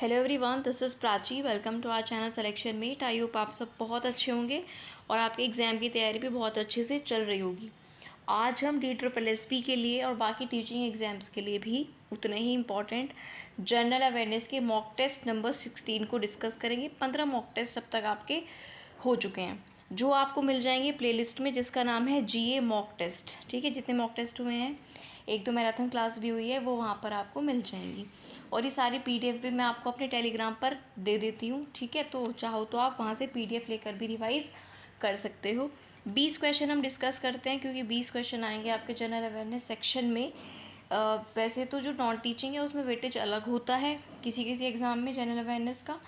Hello everyone, this is Prachi. Welcome to our channel selection mate. I hope आप सब बहुत अच्छे होंगे और आपके एग्ज़ाम की तैयारी भी बहुत अच्छे से चल रही होगी। आज हम DSSP के लिए और बाकी टीचिंग एग्ज़ाम्स के लिए भी उतने ही इम्पॉर्टेंट जनरल अवेयरनेस के मॉक टेस्ट नंबर 16 को डिस्कस करेंगे। 15 मॉक टेस्ट अब तक आपके हो चुके हैं, जो आपको मिल जाएंगे प्लेलिस्ट में, जिसका नाम है GA मॉक टेस्ट। ठीक है, जितने मॉक टेस्ट हुए हैं, एक दो मैराथन क्लास भी हुई है, वो वहाँ पर आपको मिल जाएंगी। और ये सारी PDF भी मैं आपको अपने टेलीग्राम पर दे देती हूँ। ठीक है, तो चाहो तो आप वहाँ से PDF लेकर भी रिवाइज़ कर सकते हो। 20 क्वेश्चन हम डिस्कस करते हैं, क्योंकि 20 क्वेश्चन आएंगे आपके जनरल अवेयरनेस सेक्शन में। वैसे तो जो नॉन टीचिंग है उसमें वेटेज अलग होता है किसी किसी एग्ज़ाम में। जनरल अवेयरनेस का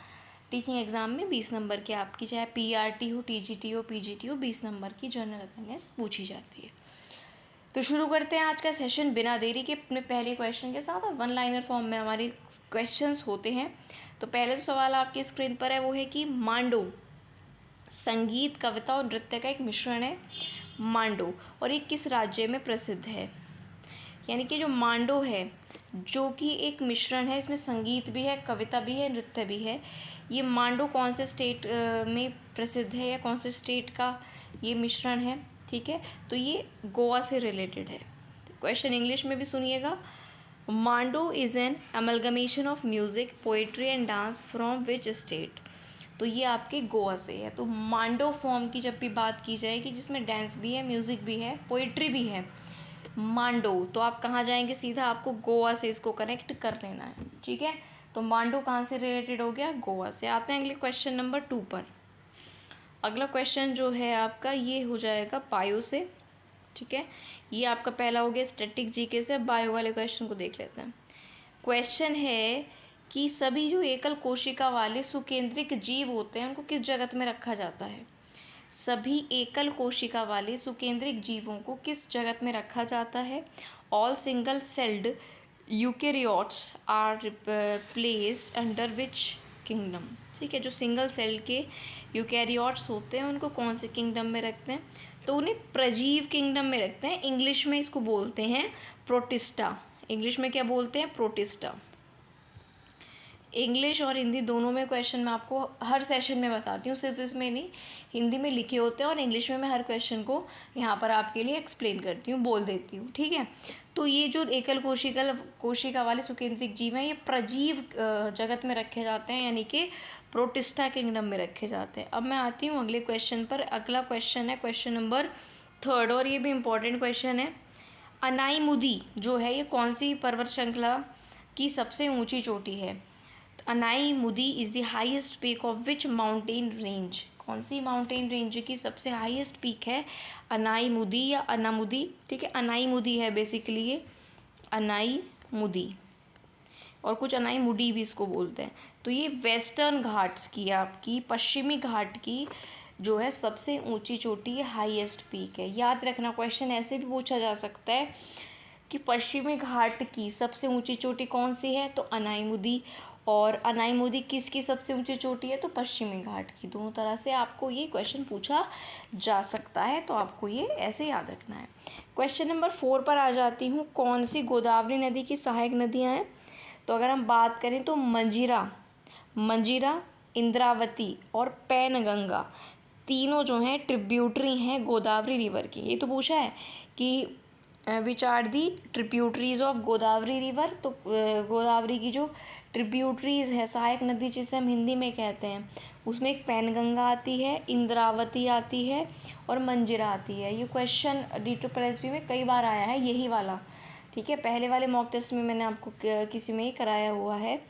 टीचिंग एग्ज़ाम में 20 नंबर की आपकी, चाहे PRT हो, TGT हो, PGT हो, 20 नंबर की जनरल अवेयरनेस पूछी जाती है। तो शुरू करते हैं आज का सेशन बिना देरी के अपने पहले क्वेश्चन के साथ। और वन लाइनर फॉर्म में हमारे क्वेश्चंस होते हैं। तो पहले जो सवाल आपकी स्क्रीन पर है वो है कि मांडो संगीत, कविता और नृत्य का एक मिश्रण है। मांडो, और ये किस राज्य में प्रसिद्ध है? यानी कि जो मांडो है, जो कि एक मिश्रण है, इसमें संगीत भी है, कविता भी है, नृत्य भी है। ये मांडो कौन से स्टेट में प्रसिद्ध है, या कौन से स्टेट का ये मिश्रण है? ठीक है, तो ये गोवा से रिलेटेड है। क्वेश्चन इंग्लिश में भी सुनिएगा। Mando is an amalgamation of music, poetry and dance from which state? तो ये आपके गोवा से है। तो मांडो फॉर्म की जब भी बात की जाएगी, जिसमें डांस भी है, म्यूज़िक भी है, पोइट्री भी है, मांडो, तो आप कहाँ जाएंगे? सीधा आपको गोवा से इसको कनेक्ट कर लेना है। ठीक है, तो मांडो कहाँ से रिलेटेड हो गया? गोवा से। आते हैं अगले क्वेश्चन नंबर 2 पर। अगला क्वेश्चन जो है आपका, ये हो जाएगा बायो से। ठीक है, ये आपका पहला हो गया स्टैटिक GK से। बायो वाले क्वेश्चन को देख लेते हैं। क्वेश्चन है कि सभी जो एकल कोशिका वाले सुकेंद्रिक जीव होते हैं, उनको किस जगत में रखा जाता है? सभी एकल कोशिका वाले सुकेंद्रिक जीवों को किस जगत में रखा जाता है? All single celled eukaryotes are placed under which kingdom? ठीक है, जो सिंगल सेल के यूकेरियोट्स होते हैं उनको कौन से किंगडम में रखते हैं? तो उन्हें प्रजीव किंगडम में रखते हैं। इंग्लिश में इसको बोलते हैं प्रोटिस्टा। इंग्लिश में क्या बोलते हैं? प्रोटिस्टा। इंग्लिश और हिंदी दोनों में क्वेश्चन मैं आपको हर सेशन में बताती हूँ, सिर्फ इसमें नहीं। हिंदी में लिखे होते हैं और इंग्लिश में मैं हर क्वेश्चन को यहाँ पर आपके लिए एक्सप्लेन करती हूँ, बोल देती हूँ। ठीक है, तो ये जो एकल कोशिका वाले सुकेंद्रिक जीव हैं, ये प्रजीव जगत में रखे जाते हैं, यानी कि प्रोटिस्टा किंगडम में रखे जाते हैं। अब मैं आती हूँ अगले क्वेश्चन पर। अगला क्वेश्चन है क्वेश्चन नंबर 3, और ये भी इम्पोर्टेंट क्वेश्चन है। अनाईमुदी जो है, ये कौन सी पर्वत श्रृंखला की सबसे ऊंची चोटी है? Anaimudi is the highest peak of which mountain range? कौन सी माउंटेन रेंज की सबसे हाईएस्ट पीक है? अनाईमुदी या अनामुदी? ठीक है, अनाईमुदी है बेसिकली ये, अनाईमुदी, और कुछ अनाईमुडी भी इसको बोलते हैं। तो ये वेस्टर्न घाट्स की, आपकी पश्चिमी घाट की जो है सबसे ऊंची चोटी, है हाईएस्ट पीक है। याद रखना, क्वेश्चन ऐसे भी पूछा जा सकता है कि पश्चिमी घाट की सबसे ऊंची चोटी कौन सी है? तो अनाईमुदी। और अनाईमुदी किसकी सबसे ऊंची चोटी है? तो पश्चिमी घाट की। दोनों तरह से आपको ये क्वेश्चन पूछा जा सकता है, तो आपको ये ऐसे याद रखना है। क्वेश्चन नंबर 4 पर आ जाती हूँ। कौन सी गोदावरी नदी की सहायक नदियाँ हैं? तो अगर हम बात करें तो मंजीरा, इंद्रावती और पैनगंगा, तीनों जो हैं ट्रिब्यूटरी हैं गोदावरी रिवर की। ये तो पूछा है कि which are the tributaries of Godavari river. तो गोदावरी की जो ट्रिब्यूटरीज है, सहायक नदी जिसे हम हिंदी में कहते हैं, उसमें एक पैनगंगा आती है, इंद्रावती आती है और मंजीरा आती है। ये क्वेश्चन DSSP में कई बार आया है, यही वाला। ठीक है, पहले वाले मॉक टेस्ट में मैंने आपको किसी में ही कराया हुआ है।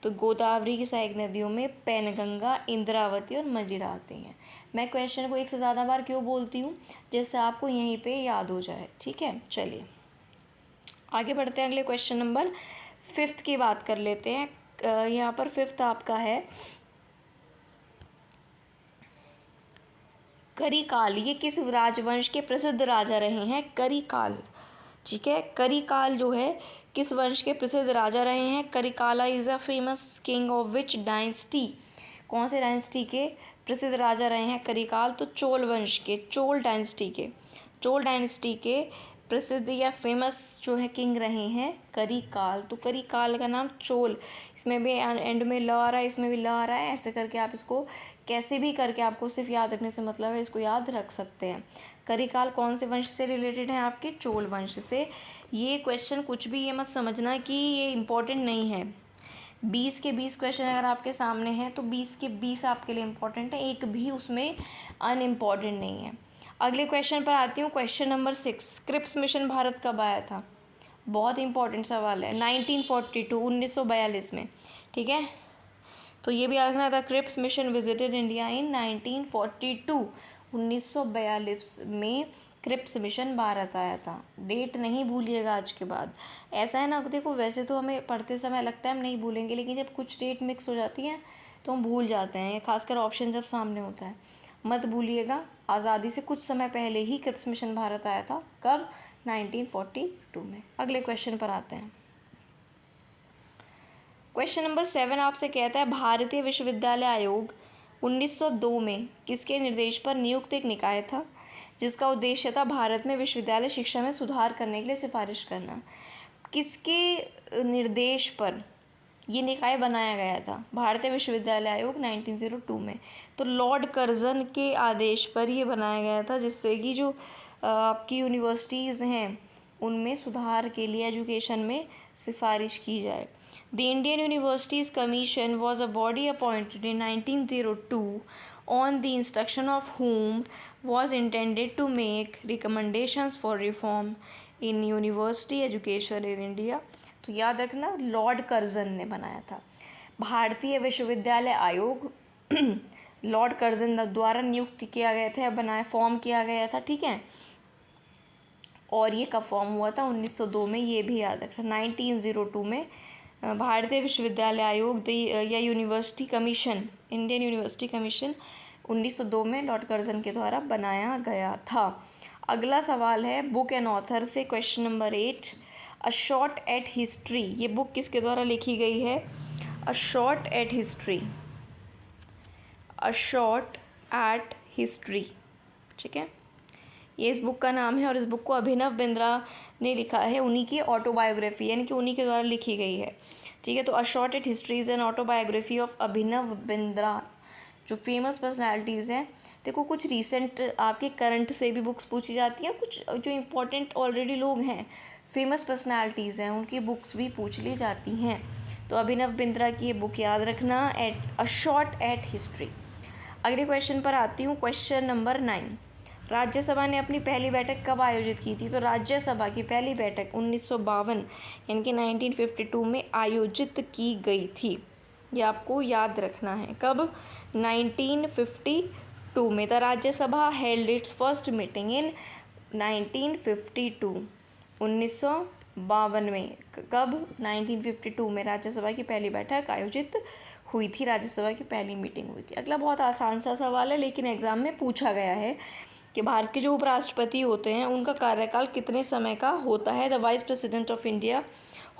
तो गोदावरी की सहायक नदियों में पैनगंगा, इंद्रावती और मंजीरा आती हैं। मैं क्वेश्चन को एक से ज़्यादा बार क्यों बोलती हूँ? जैसे आपको यहीं पे याद हो जाए। ठीक है, चलिए आगे बढ़ते हैं। अगले क्वेश्चन नंबर 5 की बात कर लेते हैं। यहाँ पर 5 आपका है करिकाल। ये किस राजवंश के प्रसिद्ध राजा रहे हैं? करिकाल। ठीक है, करिकाल जो है किस वंश के प्रसिद्ध राजा रहे हैं? Karikala is a famous king of which dynasty? कौन से डायनेस्टी के प्रसिद्ध राजा रहे हैं करिकाल? तो चोल वंश के, चोल डायनेस्टी के प्रसिद्ध या फेमस जो है किंग रहे हैं करिकाल। तो करिकाल का नाम चोल, इसमें भी एंड में ल आ रहा है, इसमें भी ल आ रहा है, ऐसे करके आप इसको कैसे भी करके आपको सिर्फ याद रखने से मतलब है, इसको याद रख सकते हैं। करिकाल कौन से वंश से रिलेटेड है? आपके चोल वंश से। ये क्वेश्चन कुछ भी ये मत समझना कि ये इम्पोर्टेंट नहीं है। 20 के 20 क्वेश्चन अगर आपके सामने हैं तो 20 के 20 आपके लिए इम्पोर्टेंट है, एक भी उसमें अनइम्पॉर्टेंट नहीं है। अगले क्वेश्चन पर आती हूँ, question number 6। Cripps mission Bharat कब आया था? बहुत इंपॉर्टेंट सवाल है। 1942 1942 में, ठीक है। तो ये भी याद रखना था, Cripps mission visited India in 1942 1942 में क्रिप्स मिशन भारत आया था। डेट नहीं भूलिएगा आज के बाद। ऐसा है ना, देखो वैसे तो हमें पढ़ते समय लगता है हम नहीं भूलेंगे, लेकिन जब कुछ डेट मिक्स हो जाती है तो हम भूल जाते हैं, खासकर ऑप्शन जब सामने होता है। मत भूलिएगा, आज़ादी से कुछ समय पहले ही क्रिप्स मिशन भारत आया था। कब? 1942 में। अगले क्वेश्चन पर आते हैं। क्वेश्चन नंबर 7 आपसे कहता है, भारतीय विश्वविद्यालय आयोग 1902 में किसके निर्देश पर नियुक्त एक निकाय था जिसका उद्देश्य था भारत में विश्वविद्यालय शिक्षा में सुधार करने के लिए सिफारिश करना? किसके निर्देश पर ये निकाय बनाया गया था? भारतीय विश्वविद्यालय आयोग 1902 में। तो लॉर्ड कर्जन के आदेश पर ये बनाया गया था, जिससे कि जो आपकी यूनिवर्सिटीज़ हैं उनमें सुधार के लिए एजुकेशन में सिफारिश की जाए। The Indian universities commission was a body appointed in 1902 on the instruction of whom was intended to make recommendations for reform in university education in India। तो याद रखना, लॉर्ड कर्जन ने बनाया था। भारतीय विश्वविद्यालय आयोग लॉर्ड कर्जन द्वारा नियुक्त किया गया था, बनाया, फॉर्म किया गया था, ठीक है। और ये कब फॉर्म हुआ था? 1902 में। ये भी याद रखना। 1902 में भारतीय विश्वविद्यालय आयोग या university commission, Indian university commission 1902 में लॉर्ड कर्जन के द्वारा बनाया गया था। अगला सवाल है बुक एंड ऑथर से, question number 8। A shot at history, ये बुक किसके द्वारा लिखी गई है? अ shot at history, a shot at history, ठीक है। ये इस बुक का नाम है और इस बुक को अभिनव बिंद्रा ने लिखा है। उन्हीं की ऑटोबायोग्राफी, यानी कि उन्हीं के द्वारा लिखी गई है, ठीक है। तो a shot at history is an autobiography of Abhinav Bindra. जो फेमस पर्सनैलिटीज़ हैं, देखो कुछ रीसेंट आपके करंट से भी बुक्स पूछी जाती हैं, कुछ जो इम्पोर्टेंट ऑलरेडी लोग हैं, फेमस पर्सनैलिटीज़ हैं, उनकी बुक्स भी पूछ ली जाती हैं। तो अभिनव बिंद्रा की ये बुक याद रखना, at a shot at history. अगले क्वेश्चन पर आती हूँ, क्वेश्चन नंबर 9। राज्यसभा ने अपनी पहली बैठक कब आयोजित की थी? तो राज्यसभा की पहली बैठक 1952 यानी कि 1952 में आयोजित की गई थी। ये आपको याद रखना है। कब? 1952 में। The Rajya Sabha held it's first meeting in 1952 1952 में। कब? 1952 में राज्यसभा की पहली बैठक आयोजित हुई थी, राज्यसभा की पहली मीटिंग हुई थी। अगला बहुत आसान सा सवाल है, लेकिन एग्ज़ाम में पूछा गया है कि भारत के जो उपराष्ट्रपति होते हैं उनका कार्यकाल कितने समय का होता है? The vice president of India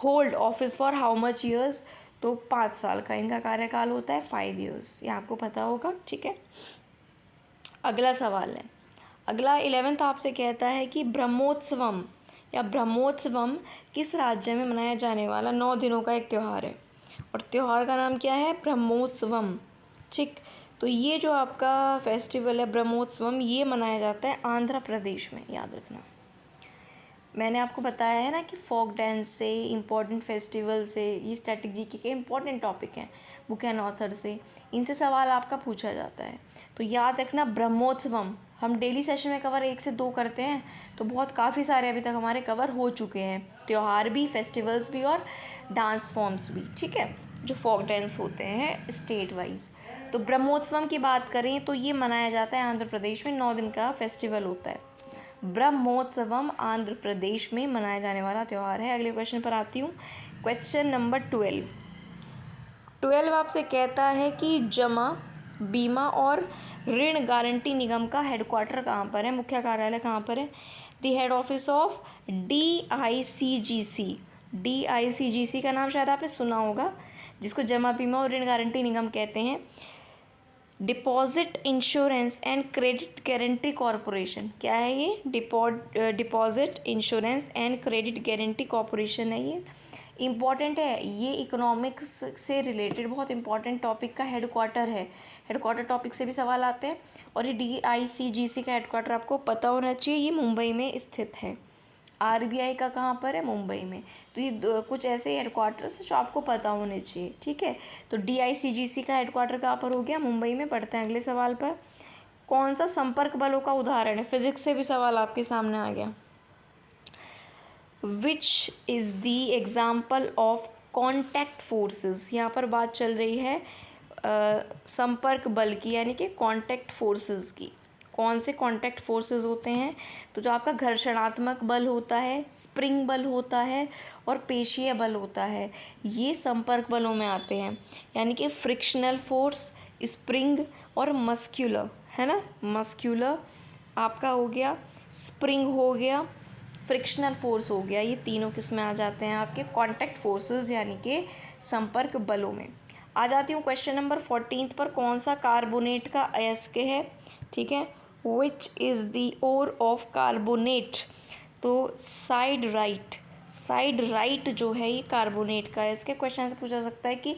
hold office for how much years? तो 5 साल का इनका कार्यकाल होता है, 5 ईयर्स। ये आपको पता होगा, ठीक है। अगला सवाल है, अगला 11th आपसे कहता है कि ब्रह्मोत्सवम या ब्रह्मोत्सवम किस राज्य में मनाया जाने वाला 9 दिनों का एक त्यौहार है? और त्यौहार का नाम क्या है? ब्रह्मोत्सवम, ठीक। तो ये जो आपका फेस्टिवल है ब्रह्मोत्सवम, ये मनाया जाता है आंध्र प्रदेश में, याद रखना। मैंने आपको बताया है ना कि फोक डांस से, इम्पोर्टेंट फेस्टिवल से, ये स्टैटिक जीके के इम्पोर्टेंट टॉपिक हैं बुक एंड ऑथर से, इनसे सवाल आपका पूछा जाता है। तो याद रखना ब्रह्मोत्सवम हम डेली सेशन में कवर 1 से 2 करते हैं, तो बहुत काफ़ी सारे अभी तक हमारे कवर हो चुके हैं, त्यौहार भी, फेस्टिवल्स भी और डांस फॉर्म्स भी, ठीक है, जो फोक डांस होते हैं स्टेट वाइज। तो ब्रह्मोत्सवम की बात करें तो ये मनाया जाता है आंध्र प्रदेश में, 9 दिन का फेस्टिवल होता है। ब्रह्मोत्सवम आंध्र प्रदेश में मनाया जाने वाला त्यौहार है। अगले क्वेश्चन पर आती हूँ, क्वेश्चन नंबर 12 आपसे कहता है कि जमा, बीमा और ऋण गारंटी निगम का हेडक्वार्टर कहाँ पर है? मुख्य कार्यालय कहाँ पर है? The head office of DICGC। DICGC का नाम शायद आपने सुना होगा, जिसको जमा, बीमा और ऋण गारंटी निगम कहते हैं। Deposit insurance and credit guarantee corporation, क्या है ये? Deposit insurance and credit guarantee corporation है ये। इम्पॉर्टेंट है ये, इकोनॉमिक्स से रिलेटेड बहुत इंपॉर्टेंट टॉपिक का हेडक्वार्टर है। हेडक्वार्टर टॉपिक से भी सवाल आते हैं। और ये DICGC का हेडक्वार्टर आपको पता होना चाहिए, ये मुंबई में स्थित है। RBI का कहाँ पर है? मुंबई में। तो ये कुछ ऐसे हेडक्वार्टर्स जो आपको पता होने चाहिए, ठीक है। तो DICGC का हेडक्वार्टर कहाँ पर हो गया? मुंबई में। पढ़ते हैं अगले सवाल पर। कौन सा संपर्क बलों का उदाहरण है? फिजिक्स से भी सवाल आपके सामने आ गया। विच is the example of contact forces? यहाँ पर बात चल रही है संपर्क बल की, यानी कि कॉन्टैक्ट फोर्सेस की। कौन से कॉन्टैक्ट फोर्सेस होते हैं? तो जो आपका घर्षणात्मक बल होता है, स्प्रिंग बल होता है और पेशीय बल होता है, ये संपर्क बलों में आते हैं। यानी कि फ्रिक्शनल फोर्स, स्प्रिंग और मस्क्यूलर, है ना। मस्क्यूलर आपका हो गया, स्प्रिंग हो गया, फ्रिक्शनल फोर्स हो गया, ये तीनों किस में आ जाते हैं? आपके कॉन्टैक्ट फोर्सेस यानी कि संपर्क बलों में। आ जाती हूँ क्वेश्चन नंबर 14 पर। कौन सा कार्बोनेट का अयस्क है? ठीक है। Which is the ore of carbonate? तो साइड राइट जो है ये कार्बोनेट का अयस्क है। क्वेश्चन से पूछा सकता है कि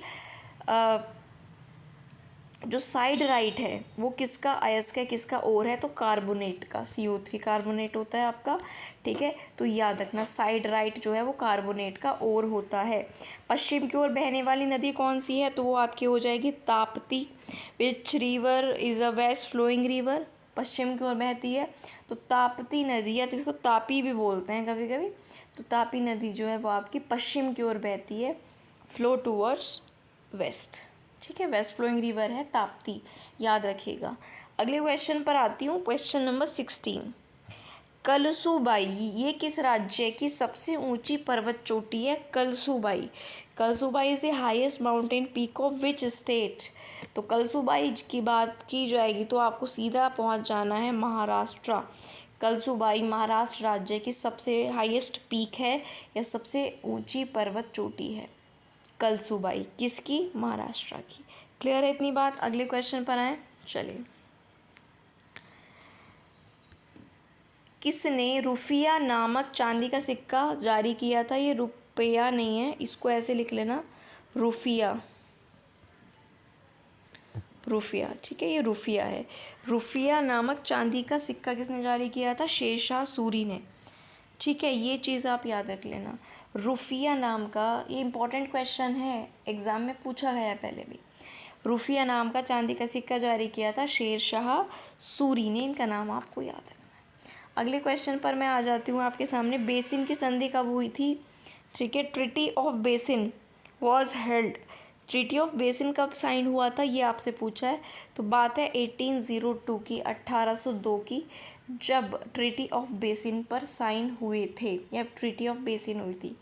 जो साइड राइट है वो किसका अयस्क है, किसका ओर है? तो कार्बोनेट का, CO3 कार्बोनेट होता है आपका, ठीक है। तो याद रखना साइड राइट जो है वो कार्बोनेट का ओर होता है। पश्चिम की ओर बहने वाली नदी कौन सी है? तो वो आपकी हो जाएगी Tapti. Which river is a west flowing river? पश्चिम की ओर बहती है तो ताप्ती नदी, या तो इसको तापी भी बोलते हैं कभी कभी। तो तापी नदी जो है वो आपकी पश्चिम की ओर बहती है, फ्लो टूवर्ड्स वेस्ट, ठीक है। वेस्ट फ्लोइंग रिवर है ताप्ती, याद रखिएगा। अगले क्वेश्चन पर आती हूँ, क्वेश्चन नंबर 16। कलसुबाई ये किस राज्य की सबसे ऊंची पर्वत चोटी है? Kalsubai. Kalsubai is the highest mountain peak of which state? तो कलसुबाई की बात की जाएगी तो आपको सीधा पहुंच जाना है महाराष्ट्र। कलसुबाई महाराष्ट्र राज्य की सबसे हाईएस्ट पीक है या सबसे ऊंची पर्वत चोटी है। कलसुबाई किसकी? महाराष्ट्र की। क्लियर है इतनी बात? अगले क्वेश्चन पर आए, चलिए। किसने रुफिया नामक चांदी का सिक्का जारी किया था? ये रुपया नहीं है, इसको ऐसे लिख लेना, रुफिया। रुफिया, ठीक है, ये रुफिया है। रुफिया नामक चांदी का सिक्का किसने जारी किया था? शेरशाह सूरी ने, ठीक है। ये चीज़ आप याद रख लेना। रुफिया नाम का, ये इंपॉर्टेंट क्वेश्चन है, एग्ज़ाम में पूछा गया है पहले भी। रुफिया नाम का चांदी का सिक्का जारी किया था शेरशाह सूरी ने, इनका नाम आपको याद रखना है। अगले क्वेश्चन पर मैं आ जाती हूँ आपके सामने। बेसिन की संधि कब हुई थी? ठीक है, treaty of basin was held. Treaty of basin कब साइन हुआ था ये आपसे पूछा है। तो बात है 1802 की, 1802 की, जब ट्रीटी ऑफ बेसिन पर साइन हुए थे, या ट्रीटी ऑफ बेसिन हुई थी।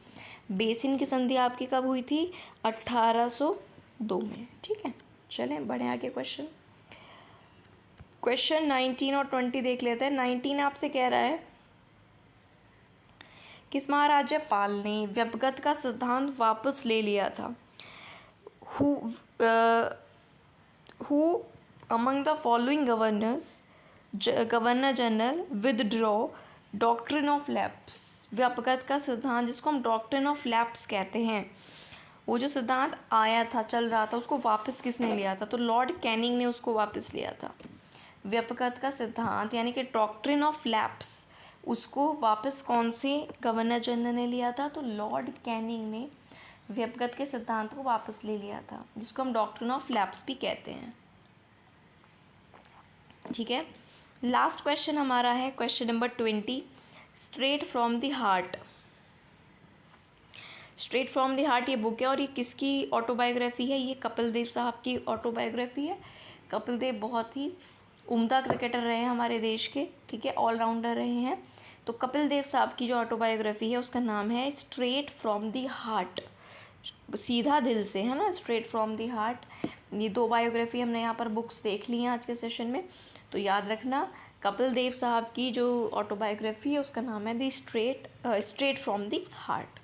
बेसिन की संधि आपकी कब हुई थी? 1802 में, ठीक है। चलें बढ़े आगे क्वेश्चन। क्वेश्चन 19 और 20 देख लेते हैं। 19 आपसे कह रहा है किस महाराजा पाल ने व्यपगत का सिद्धांत वापस ले लिया था? Who among the following governor general withdraw doctrine of lapse? व्यपगत का सिद्धांत, जिसको हम डॉक्ट्रिन ऑफ लैप्स कहते हैं, वो जो सिद्धांत आया था, चल रहा था, उसको वापस किसने लिया था? तो लॉर्ड कैनिंग ने उसको वापस लिया था। व्यपगत का सिद्धांत यानी कि डॉक्ट्रिन ऑफ लैप्स, उसको वापस कौन से गवर्नर जनरल ने लिया था? तो लॉर्ड कैनिंग ने व्यपगत के सिद्धांत को वापस ले लिया था, जिसको हम डॉक्ट्रिन ऑफ लैप्स भी कहते हैं, ठीक है। लास्ट क्वेश्चन हमारा है question number 20। Straight from the heart. Straight from the heart ये बुक है और ये किसकी ऑटोबायोग्राफी है? ये कपिल देव साहब की ऑटोबायोग्राफी है। कपिल देव बहुत ही उम्दा क्रिकेटर रहे हैं हमारे देश के, ठीक है, ऑलराउंडर रहे हैं। तो कपिल देव साहब की जो ऑटोबायोग्राफी है उसका नाम है स्ट्रेट फ्रॉम द हार्ट, सीधा दिल से, है ना, स्ट्रेट फ्रॉम द हार्ट। ये 2 बायोग्राफी हमने यहाँ पर बुक्स देख ली हैं आज के सेशन में, तो याद रखना कपिल देव साहब की जो ऑटोबायोग्राफी है उसका नाम है the straight from the heart.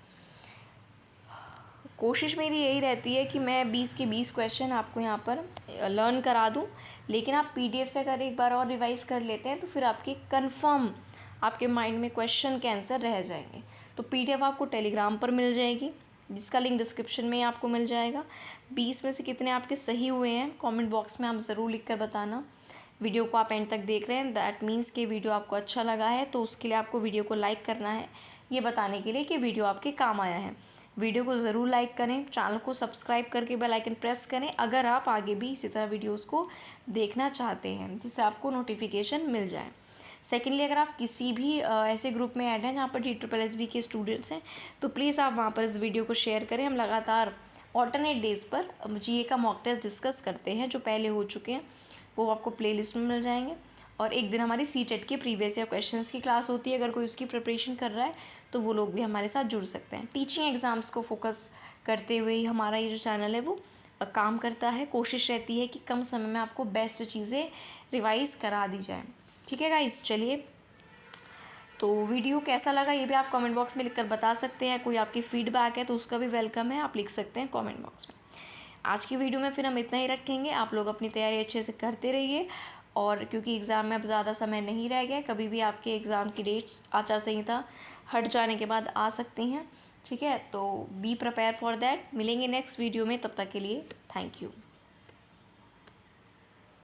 कोशिश मेरी यही रहती है कि मैं 20 के 20 क्वेश्चन आपको यहाँ पर लर्न करा दूँ, लेकिन आप पीडीएफ से अगर एक बार और रिवाइज़ कर लेते हैं तो फिर आपके कंफर्म आपके माइंड में क्वेश्चन के आंसर रह जाएंगे। तो पीडीएफ आपको टेलीग्राम पर मिल जाएगी, जिसका लिंक डिस्क्रिप्शन में आपको मिल जाएगा। 20 में से कितने आपके सही हुए हैं कमेंट बॉक्स में आप ज़रूर लिख कर बताना। वीडियो को आप एंड तक देख रहे हैं, दैट मीन्स कि वीडियो आपको अच्छा लगा है, तो उसके लिए आपको वीडियो को लाइक करना है, ये बताने के लिए कि वीडियो आपके काम आया है। वीडियो को ज़रूर लाइक करें, चैनल को सब्सक्राइब करके बेल आइकन प्रेस करें अगर आप आगे भी इसी तरह वीडियोस को देखना चाहते हैं, जिससे आपको नोटिफिकेशन मिल जाए। सेकेंडली, अगर आप किसी भी ऐसे ग्रुप में ऐड हैं जहाँ पर DSSB के स्टूडेंट्स हैं, तो प्लीज़ आप वहाँ पर इस वीडियो को शेयर करें। हम लगातार ऑल्टरनेट डेज़ पर GA का मॉक टेस्ट डिस्कस करते हैं, जो पहले हो चुके हैं वो आपको प्लेलिस्ट में मिल जाएंगे। और एक दिन हमारी CTET के प्रीवियस ईयर क्वेश्चंस की क्लास होती है, अगर कोई उसकी प्रिपरेशन कर रहा है तो वो लोग भी हमारे साथ जुड़ सकते हैं। टीचिंग एग्ज़ाम्स को फोकस करते हुए ही हमारा ये जो चैनल है वो काम करता है। कोशिश रहती है कि कम समय में आपको बेस्ट चीज़ें रिवाइज़ करा दी जाए। ठीक है गाइस, चलिए, तो वीडियो कैसा लगा ये भी आप कमेंट बॉक्स में लिखकर बता सकते हैं। कोई आपकी फ़ीडबैक है तो उसका भी वेलकम है, आप लिख सकते हैं कमेंट बॉक्स में। आज की वीडियो में फिर हम इतना ही रखेंगे। आप लोग अपनी तैयारी अच्छे से करते रहिए, और क्योंकि एग्ज़ाम में अब ज़्यादा समय नहीं रह गया, कभी भी आपके एग्ज़ाम की डेट्स आचार संहिता हट जाने के बाद आ सकती हैं। ठीक है, तो बी प्रिपेयर फॉर दैट। मिलेंगे नेक्स्ट वीडियो में, तब तक के लिए थैंक यू।